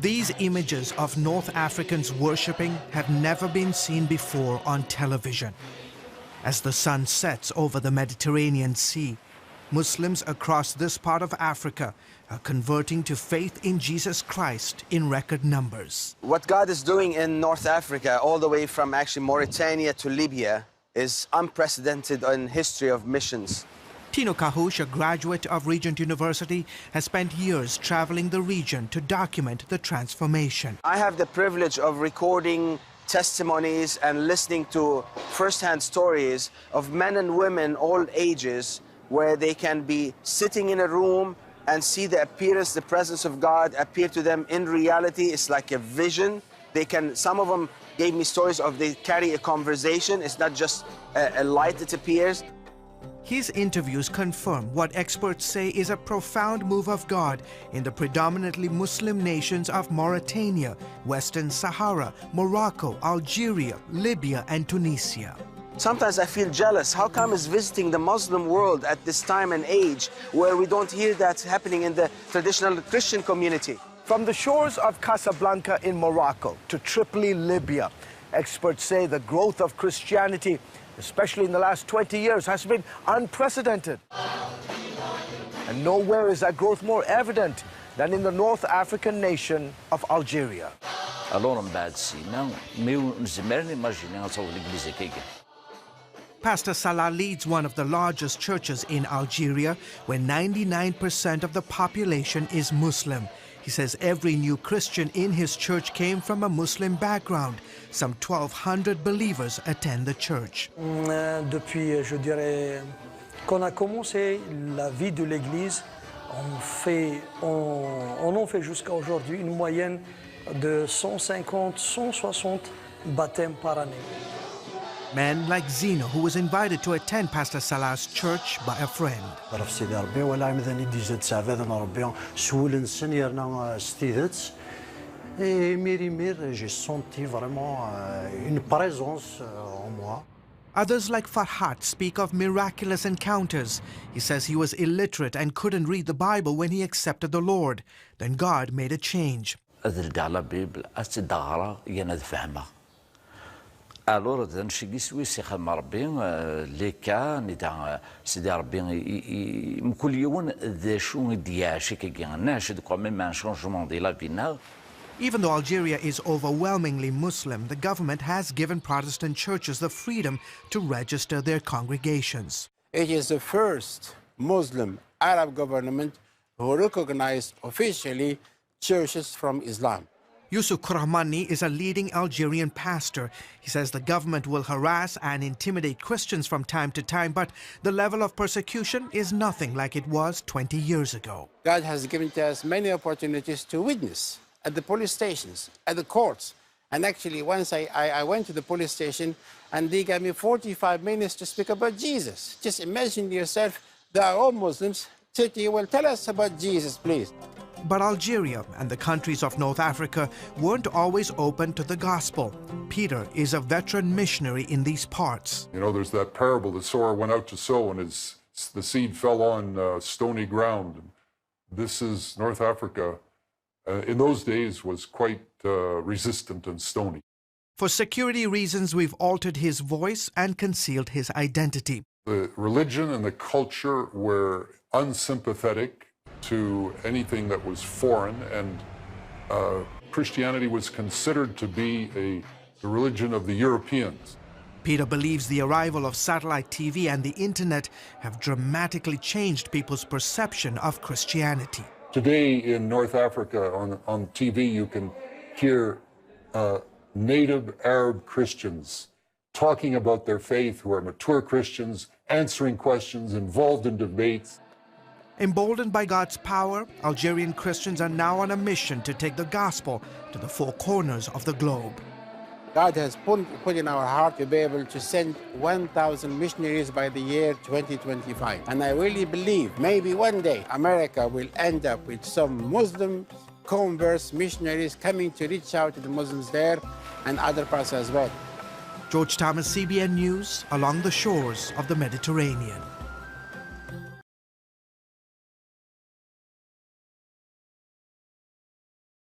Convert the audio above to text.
These images of North Africans worshipping have never been seen before on television. As the sun sets over the Mediterranean Sea, Muslims across this part of Africa are converting to faith in Jesus Christ in record numbers. What God is doing in North Africa, all the way from actually Mauritania to Libya, is unprecedented in history of missions. Tino Kahush, a graduate of Regent University, has spent years traveling the region to document the transformation. I have the privilege of recording testimonies and listening to first-hand stories of men and women, all ages, where they can be sitting in a room and see the appearance, the presence of God appear to them in reality. It's like a vision. Some of them gave me stories of they carry a conversation. It's not just a light that appears. His interviews confirm what experts say is a profound move of God in the predominantly Muslim nations of Mauritania, Western Sahara, Morocco, Algeria, Libya, and Tunisia. Sometimes I feel jealous. How come it's visiting the Muslim world at this time and age where we don't hear that happening in the traditional Christian community? From the shores of Casablanca in Morocco to Tripoli, Libya, experts say the growth of Christianity, especially in the last 20 years, has been unprecedented. And nowhere is that growth more evident than in the North African nation of Algeria. Pastor Salah leads one of the largest churches in Algeria, where 99% of the population is Muslim. He says every new Christian in his church came from a Muslim background. Some 1,200 believers attend the church. Depuis, je dirais, qu'on a commencé la vie de l'Église, on en fait jusqu'à aujourd'hui une moyenne de 150-160 baptêmes par année. Men like Zino, who was invited to attend Pastor Salah's church by a friend. Others like Farhat speak of miraculous encounters. He says he was illiterate and couldn't read the Bible when he accepted the Lord. Then God made a change. Alors نشجي سوي سيخدم ربي لي كا نتاع سيدي ربي كل يوم ذا شو دياشي كي ناشد كمان ما شونجمون دي لا فينا. Even though Algeria is overwhelmingly Muslim, the government has given Protestant churches the freedom to register their congregations. It is the first Muslim Arab government who recognized officially churches from Islam. Yusuf Kurahmani is a leading Algerian pastor. He says the government will harass and intimidate Christians from time to time, but the level of persecution is nothing like it was 20 years ago. God has given to us many opportunities to witness at the police stations, at the courts. And actually, once I went to the police station and they gave me 45 minutes to speak about Jesus. Just imagine yourself, they are all Muslims. Say to you, well, tell us about Jesus, please. But Algeria and the countries of North Africa weren't always open to the gospel. Peter is a veteran missionary in these parts. You know, there's that parable, the sower went out to sow and the seed fell on stony ground. This is North Africa. In those days was quite resistant and stony. For security reasons, we've altered his voice and concealed his identity. The religion and the culture were unsympathetic to anything that was foreign, and Christianity was considered to be the religion of the Europeans. Peter believes the arrival of satellite TV and the internet have dramatically changed people's perception of Christianity. Today in North Africa on TV you can hear native Arab Christians talking about their faith, who are mature Christians, answering questions, involved in debates. Emboldened by God's power, Algerian Christians are now on a mission to take the gospel to the four corners of the globe. God has put in our heart to be able to send 1,000 missionaries by the year 2025. And I really believe maybe one day America will end up with some Muslim converts, missionaries coming to reach out to the Muslims there and other parts as well. George Thomas, CBN News, along the shores of the Mediterranean.